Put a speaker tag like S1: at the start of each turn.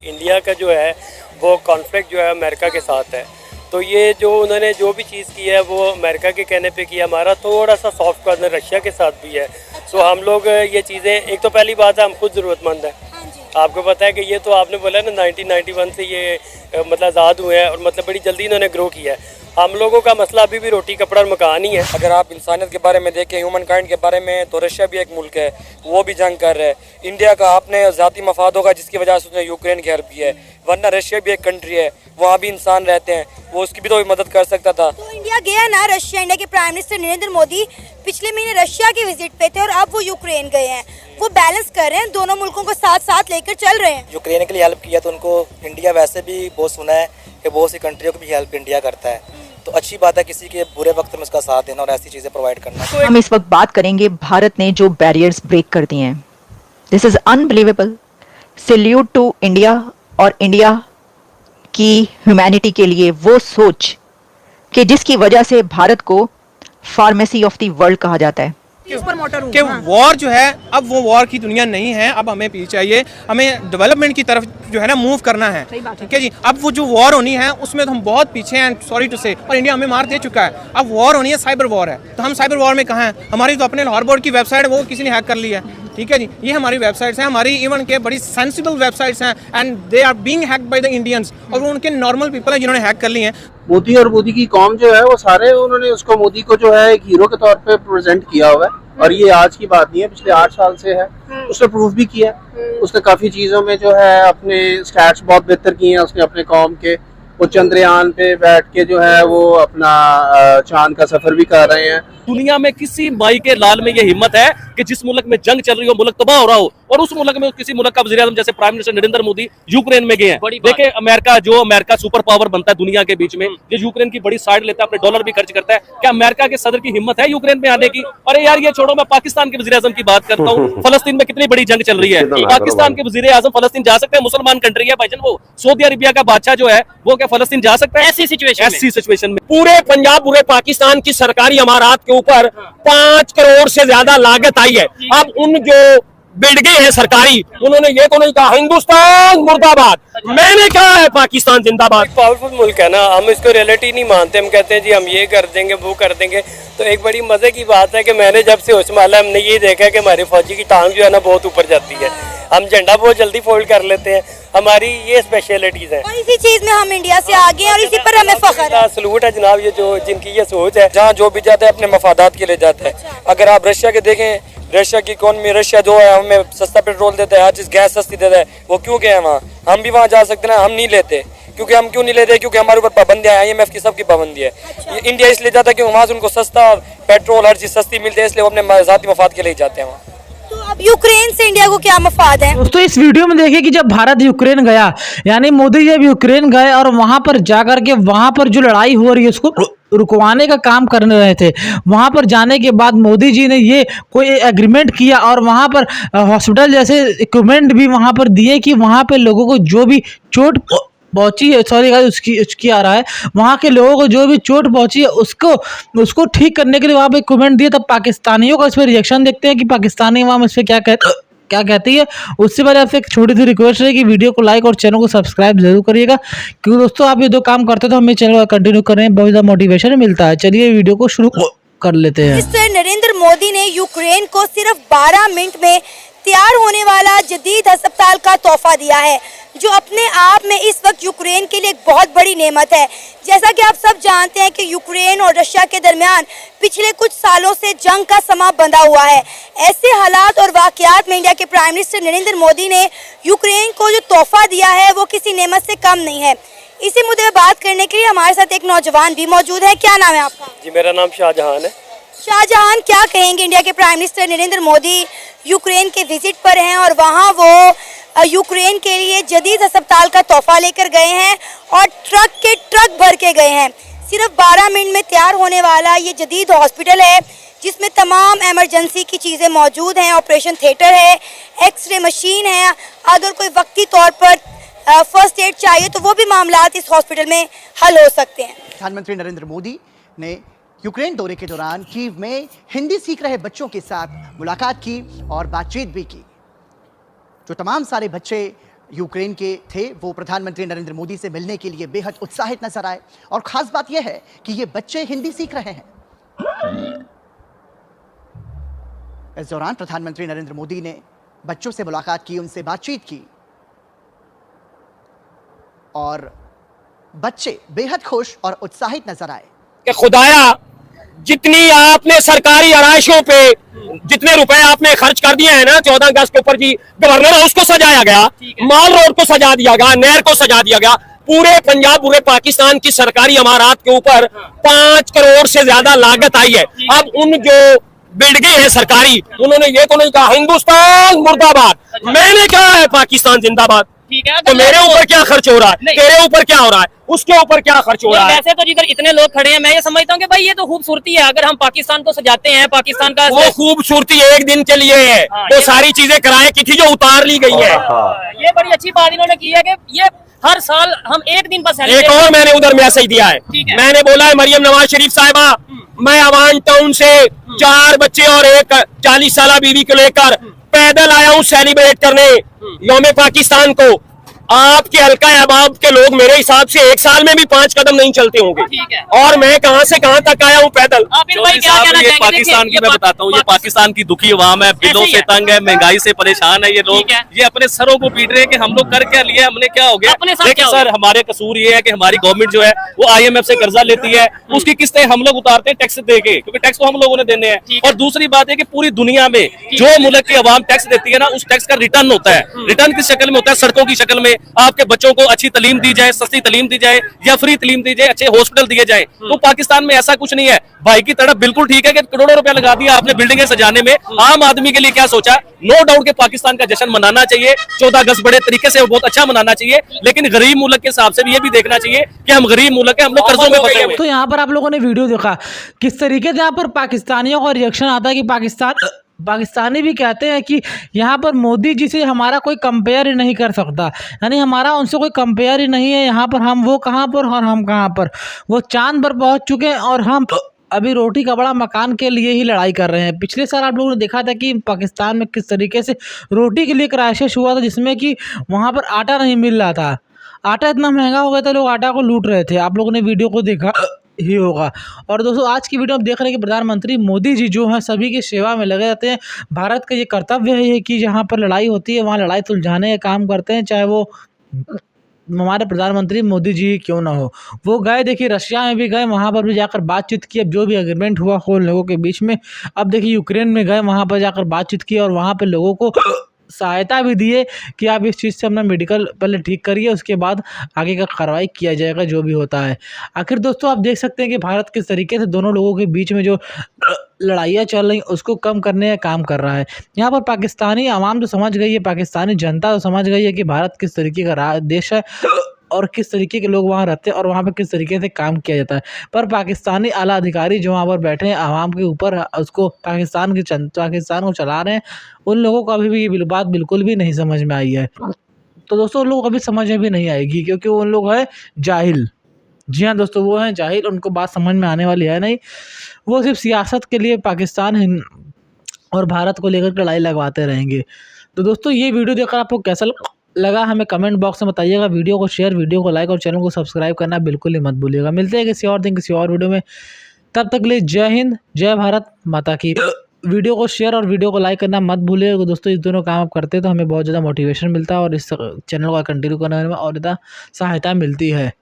S1: India का जो है वो कॉन्फ्लिक्ट जो है अमेरिका के साथ है, तो ये जो उन्होंने जो भी चीज़ की है वो अमेरिका के कहने पे किया। हमारा थोड़ा सा सॉफ्ट कॉर्नर रशिया के साथ भी है। तो हम लोग ये चीज़ें, एक तो पहली बात है हम खुद ज़रूरतमंद हैं। आपको पता है कि ये तो आपने बोला ना 1991 से ये मतलब आज़ाद हुए हैं और मतलब बड़ी जल्दी इन्होंने ग्रो किया है। हम लोगों का मसला अभी भी रोटी कपड़ा और मकान ही है।
S2: अगर आप इंसानियत के बारे में देखें, ह्यूमन काइंड के बारे में, तो रशिया भी एक मुल्क है, वो भी जंग कर रहा है। इंडिया का आपने ज़ाती मफाद होगा जिसकी वजह से उसने यूक्रेन की हेल्प की है, वरना रशिया भी एक कंट्री है, वहाँ भी इंसान रहते हैं, वो उसकी भी तो मदद कर सकता था।
S3: तो इंडिया गया ना रशिया, इंडिया के प्राइम मिनिस्टर नरेंद्र मोदी पिछले महीने रशिया के विजिट पे थे और अब वो यूक्रेन गए हैं। वो बैलेंस कर रहे हैं, दोनों मुल्कों को साथ साथ लेकर चल रहे हैं।
S2: यूक्रेन के लिए हेल्प किया तो उनको इंडिया वैसे भी बहुत सुना है कि बहुत सी कंट्रियों की भी हेल्प इंडिया करता है, तो अच्छी बात है किसी के बुरे वक्त में उसका साथ देना और ऐसी चीज़ें प्रोवाइड करना।
S4: हम इस वक्त बात करेंगे भारत ने जो बैरियर्स ब्रेक कर दिए हैं। This is unbelievable. Salute to India और इंडिया की ह्यूमैनिटी के लिए वो सोच कि जिसकी वजह से भारत को फार्मेसी ऑफ द वर्ल्ड कहा जाता है।
S5: कि वॉर जो है अब वो वॉर की दुनिया नहीं है। अब हमें पीछे चाहिए, हमें डेवलपमेंट की तरफ जो है ना मूव करना है। ठीक है जी, अब वो जो वॉर होनी है उसमें तो हम बहुत पीछे हैं, सॉरी टू से, और इंडिया हमें मार दे चुका है। अब वॉर होनी है, साइबर वॉर है, तो हम साइबर वॉर में कहाँ हैं? हमारी तो अपने लाहौर बोर्ड की वेबसाइट है वो किसी ने हैक कर ली है। ठीक है जी, ये हमारी वेबसाइट्स हैं, हमारी इवन के बड़ी सेंसिबल वेबसाइट्स हैं and they are being hacked by the Indians, और वो उनके नॉर्मल पीपल हैं जिन्होंने हैक कर ली हैं।
S6: मोदी और मोदी की कौम जो है वो सारे उन्होंने उसको मोदी को जो है एक हीरो के तौर पे प्रेजेंट किया हुआ है, और ये आज की बात नहीं है, पिछले 8 साल से है। उसने प्रूफ भी किया, उसने काफी चीजों में जो है अपने स्टैट्स बहुत बेहतर किए हैं उसने अपने कौम के। वो चंद्रयान पे बैठ के जो है वो अपना चांद का सफर भी कर रहे हैं।
S7: दुनिया में किसी माई के लाल में ये हिम्मत है कि जिस मुल्क में जंग चल रही हो, मुल्क तबाह हो रहा हो, और उस मुल्क में किसी मुल्क का वज़ीर-ए-आज़म जैसे prime minister Narendra Modi Ukraine में गए हैं। देखिए अमेरिका सुपर पावर बनता है दुनिया के बीच में, ये यूक्रेन की बड़ी साइड लेता है, अपने डॉलर भी खर्च करता है। क्या अमेरिका के सदर की हिम्मत है यूक्रेन में आने की? अरे यार ये छोड़ो, मैं पाकिस्तान के वज़ीर-ए-आज़म की बात करता हूँ। फलस्तीन में कितनी बड़ी जंग चल रही है, पाकिस्तान के वज़ीर-ए-आज़म फलस्तीन जा सकते हैं? मुसलमान कंट्री है भाईजान, वो सऊदी अरेबिया का बादशाह जो है वो क्या फलस्तीन जा सकता है? ऐसी सिचुएशन में
S8: पूरे पंजाब, पूरे पाकिस्तान की सरकारी इमारत के ऊपर 5 करोड़ से ज्यादा लागत आई है। अब उन जो बिल्डिंगें हैं सरकारी, उन्होंने ये तो नहीं कहा हिंदुस्तान मुर्दाबाद, मैंने कहा है पाकिस्तान जिंदाबाद।
S1: पावरफुल मुल्क है ना, हम इसको रियलिटी नहीं मानते। हम कहते हैं जी हम ये कर देंगे वो कर देंगे। तो एक बड़ी मजे की बात है कि मैंने जब से होश संभाला हमने ये देखा कि हमारे फौजी की टांग जो है ना बहुत ऊपर जाती है, हम झंडा बहुत जल्दी फोल्ड कर लेते हैं। हमारी ये स्पेशलिटीज हैं
S3: और इसी चीज में हम इंडिया से आगे हैं और इसी पर हमें फख्र है।
S1: सलूट है जनाब, ये जो जिनकी ये सोच है।
S2: जहाँ जो भी जाता है अपने मफादात के लिए जाता है। अगर आप रशिया के देखें, रशिया की इकोनॉमी, रशिया जो है हमें सस्ता पेट्रोल देता है, हर चीज़ गैस सस्ती देता है, वो क्यों गए हैं वहाँ? हम भी वहाँ जा सकते हैं ना, हम नहीं लेते। क्योंकि हम क्यों नहीं लेते? क्योंकि हमारे ऊपर पाबंदियाँ हैं, IMF की सबकी पाबंदी है। इंडिया इसलिए जाता है क्योंकि वहाँ से उनको सस्ता पेट्रोल हर चीज़ सस्ती मिलती है, इसलिए वो अपने ज़ाती मफाद के लिए जाते हैं वहाँ।
S3: तो अब यूक्रेन से इंडिया को क्या मफाद है?
S9: दोस्तों इस वीडियो में देखिए कि जब भारत यूक्रेन गया, यानी मोदी जब यूक्रेन गए और वहां पर जाकर के वहां पर जो लड़ाई हो रही है उसको रुकवाने का काम करने रहे थे। वहां पर जाने के बाद मोदी जी ने ये कोई एग्रीमेंट किया और वहां पर हॉस्पिटल जैसे इक्विपमेंट भी वहां पर दिए कि वहां पे लोगों को जो भी चोट पहुंची है, सॉरी गाइस उसकी आ रहा है, वहाँ के लोगों को जो भी चोट पहुंची है उसको ठीक करने के लिए वहाँ पे कमेंट दिए। तब पाकिस्तानियों का इस पर रिएक्शन देखते हैं कि पाकिस्तानी वहाँ इस पर क्या कहती है। उससे पहले आपसे एक छोटी सी रिक्वेस्ट है कि वीडियो को लाइक और चैनल को सब्सक्राइब जरूर करिएगा, क्योंकि दोस्तों आप ये दो काम करते तो हमें चैनल कंटिन्यू करें, बहुत ज़्यादा मोटिवेशन मिलता है। चलिए वीडियो को शुरू कर लेते हैं।
S3: नरेंद्र मोदी ने यूक्रेन को सिर्फ 12 मिनट में तैयार होने वाला जदीद अस्पताल का तोहफा दिया है, जो अपने आप में इस वक्त यूक्रेन के लिए एक बहुत बड़ी नेमत है। जैसा कि आप सब जानते हैं कि यूक्रेन और रशिया के दरमियान पिछले कुछ सालों से जंग का समा बंधा हुआ है। ऐसे हालात और वाकयात में इंडिया के प्राइम मिनिस्टर नरेंद्र मोदी ने यूक्रेन को जो तोहफा दिया है वो किसी नेमत से कम नहीं है। इसी मुद्दे पर बात करने के लिए हमारे साथ एक नौजवान भी मौजूद है। क्या नाम है आपका?
S1: जी मेरा नाम शाहजहान है।
S3: शाहजहान, क्या कहेंगे? इंडिया के prime minister Narendra Modi Ukraine के विजिट पर हैं और वहां वो यूक्रेन के लिए जदीद अस्पताल का तोहफा लेकर गए हैं और ट्रक के ट्रक भर के गए हैं। सिर्फ 12 मिनट में तैयार होने वाला ये जदीद हॉस्पिटल है जिसमें तमाम इमरजेंसी की चीज़ें मौजूद हैं, ऑपरेशन थिएटर है, एक्सरे मशीन है, अगर कोई वक्ती तौर पर फर्स्ट एड चाहिए तो वो भी मामलात इस हॉस्पिटल में हल हो सकते हैं।
S10: प्रधानमंत्री नरेंद्र मोदी ने यूक्रेन दौरे के दौरान कीव में हिंदी सीख रहे बच्चों के साथ मुलाकात की और बातचीत भी की। जो तमाम सारे बच्चे यूक्रेन के थे वो प्रधानमंत्री नरेंद्र मोदी से मिलने के लिए बेहद उत्साहित नजर आए। और खास बात यह है कि ये बच्चे हिंदी सीख रहे हैं। इस दौरान प्रधानमंत्री नरेंद्र मोदी ने बच्चों से मुलाकात की, उनसे बातचीत की और बच्चे बेहद खुश और उत्साहित नजर आए।
S8: कि खुदाया, जितनी आपने सरकारी आराइशों पे जितने रुपए आपने खर्च कर दिए हैं ना 14 अगस्त के ऊपर जी, गवर्नर हाउस को सजाया गया, माल रोड को सजा दिया गया, नहर को सजा दिया गया, पूरे पंजाब पूरे पाकिस्तान की सरकारी इमारत के ऊपर 5 करोड़ से ज्यादा लागत आई है। अब उन जो बिल्डिंगें हैं सरकारी, उन्होंने ये तो नहीं कहा हिंदुस्तान मुर्दाबाद, मैंने कहा है पाकिस्तान जिंदाबाद। तो मेरे ऊपर क्या खर्च हो रहा है, तेरे ऊपर क्या हो रहा है, उसके ऊपर क्या खर्च हो रहा है।
S11: वैसे तो जिधर इतने लोग खड़े हैं, मैं ये समझता हूँ कि भाई ये तो खूबसूरती है। अगर हम पाकिस्तान को सजाते हैं, पाकिस्तान का
S8: वो खूबसूरती एक दिन के लिए है, वो सारी चीजें किराए की थी जो उतार ली गई है।
S11: ये बड़ी अच्छी बात इन्होंने की है कि ये हर साल हम एक दिन पर
S8: एक और मैंने उधर मैसेज दिया है, मैंने बोला है मरियम नवाज शरीफ साहिबा, मैं अवान टाउन से 4 बच्चे और एक 40 साल बीवी को लेकर पैदल आया हूँ सेलिब्रेट करने यौम पाकिस्तान को। आपके हल्का अहबाब के लोग मेरे हिसाब से एक साल में भी 5 कदम नहीं चलते होंगे, और मैं कहां से कहां तक आया हूं पैदल।
S7: ये पाकिस्तान की मैं बताता हूँ, ये पाकिस्तान की दुखी अवाम है, बिलों से तंग है, महंगाई से परेशान है ये लोग, ये अपने सरों को पीट रहे हैं कि हम लोग कर क्या लिए, हमने क्या हो गया। लेकिन सर हमारे कसूर ये है कि हमारी गवर्नमेंट जो है वो IMF से कर्जा लेती है, उसकी किस्तें हम लोग उतारते हैं टैक्स दे के, क्योंकि टैक्स तो हम लोगों ने देने हैं। और दूसरी बात है कि पूरी दुनिया में जो मुल्क की अवाम टैक्स देती है ना, उस टैक्स का रिटर्न होता है। रिटर्न किस शक्ल में होता है? सड़कों की शक्ल में, आपके बच्चों को अच्छी तालीम दी जाए, सस्ती तालीम दी जाए या फ्री तालीम दी जाए, अच्छे हॉस्पिटल दिए जाए। तो पाकिस्तान में ऐसा कुछ नहीं है। भाई की तड़प बिल्कुल ठीक है कि करोड़ों रुपया लगा दिया आपने बिल्डिंगें सजाने में, आम आदमी के लिए क्या सोचा? नो डाउट कि पाकिस्तान का जश्न मनाना चाहिए, 14 अगस्त बड़े तरीके से बहुत अच्छा मनाना चाहिए, लेकिन गरीब मुल्क के हिसाब से भी ये भी देखना चाहिए कि हम गरीब मुल्क है, हम लोग कर्जों में फंसे हुए।
S9: तो यहाँ पर आप लोगों ने वीडियो देखा किस तरीके से यहाँ पर पाकिस्तानियों का रिएक्शन आता है कि पाकिस्तानी भी कहते हैं कि यहाँ पर मोदी जी से हमारा कोई कंपेयर ही नहीं कर सकता, यानी हमारा उनसे कोई कंपेयर ही नहीं है। यहाँ पर हम वो कहाँ पर और हम कहाँ पर, वो चांद पर पहुँच चुके हैं और हम अभी रोटी कपड़ा मकान के लिए ही लड़ाई कर रहे हैं। पिछले साल आप लोगों ने देखा था कि पाकिस्तान में किस तरीके से रोटी के लिए क्राइसिस हुआ था, जिसमें कि वहाँ पर आटा नहीं मिल रहा था, आटा इतना महंगा हो गया था, लोग आटा को लूट रहे थे। आप लोगों ने वीडियो को देखा ही होगा। और दोस्तों आज की वीडियो में देख रहे हैं कि प्रधानमंत्री मोदी जी जो हैं सभी की सेवा में लगे रहते हैं। भारत का ये कर्तव्य है कि जहाँ पर लड़ाई होती है वहाँ लड़ाई सुलझाने का काम करते हैं, चाहे वो हमारे प्रधानमंत्री मोदी जी क्यों ना हो। वो गए, देखिए रशिया में भी गए, वहाँ पर भी जाकर बातचीत की। अब जो भी एग्रीमेंट हुआ हो लोगों के बीच में, अब देखिए यूक्रेन में गए, वहाँ पर जाकर बातचीत की और वहाँ पर लोगों को सहायता भी दिए कि आप इस चीज़ से अपना मेडिकल पहले ठीक करिए, उसके बाद आगे का कार्रवाई किया जाएगा जो भी होता है। आखिर दोस्तों आप देख सकते हैं कि भारत किस तरीके से दोनों लोगों के बीच में जो लड़ाइयाँ चल रही उसको कम करने का काम कर रहा है। यहाँ पर पाकिस्तानी आवाम तो समझ गई है, पाकिस्तानी जनता तो समझ गई है कि भारत किस तरीके का देश है और किस तरीके के लोग वहाँ रहते हैं और वहाँ पे किस तरीके से काम किया जाता है। पर पाकिस्तानी आला अधिकारी जो वहाँ पर बैठे हैं आवाम के ऊपर, उसको पाकिस्तान को चला रहे हैं, उन लोगों को अभी भी ये बात बिल्कुल भी नहीं समझ में आई है। तो दोस्तों उन लोगों को अभी समझ में भी नहीं आएगी, क्योंकि उन लोग हैं जाहिल। जी हाँ दोस्तों, वो हैं जाहिल, उनको बात समझ में आने वाली है नहीं। वो सिर्फ सियासत के लिए पाकिस्तान और भारत को लेकर लड़ाई लगवाते रहेंगे। तो दोस्तों ये वीडियो देखकर आपको कैसा लगा हमें कमेंट बॉक्स में बताइएगा। वीडियो को शेयर, वीडियो को लाइक और चैनल को सब्सक्राइब करना बिल्कुल ही मत भूलिएगा। मिलते हैं किसी और दिन किसी और वीडियो में, तब तक के लिए जय हिंद, जय भारत माता की। वीडियो को शेयर और वीडियो को लाइक करना मत भूलिएगा दोस्तों। इस दोनों काम आप करते हैं तो हमें बहुत ज़्यादा मोटिवेशन मिलता है और इस चैनल को कंटिन्यू करने में और ज़्यादा सहायता मिलती है।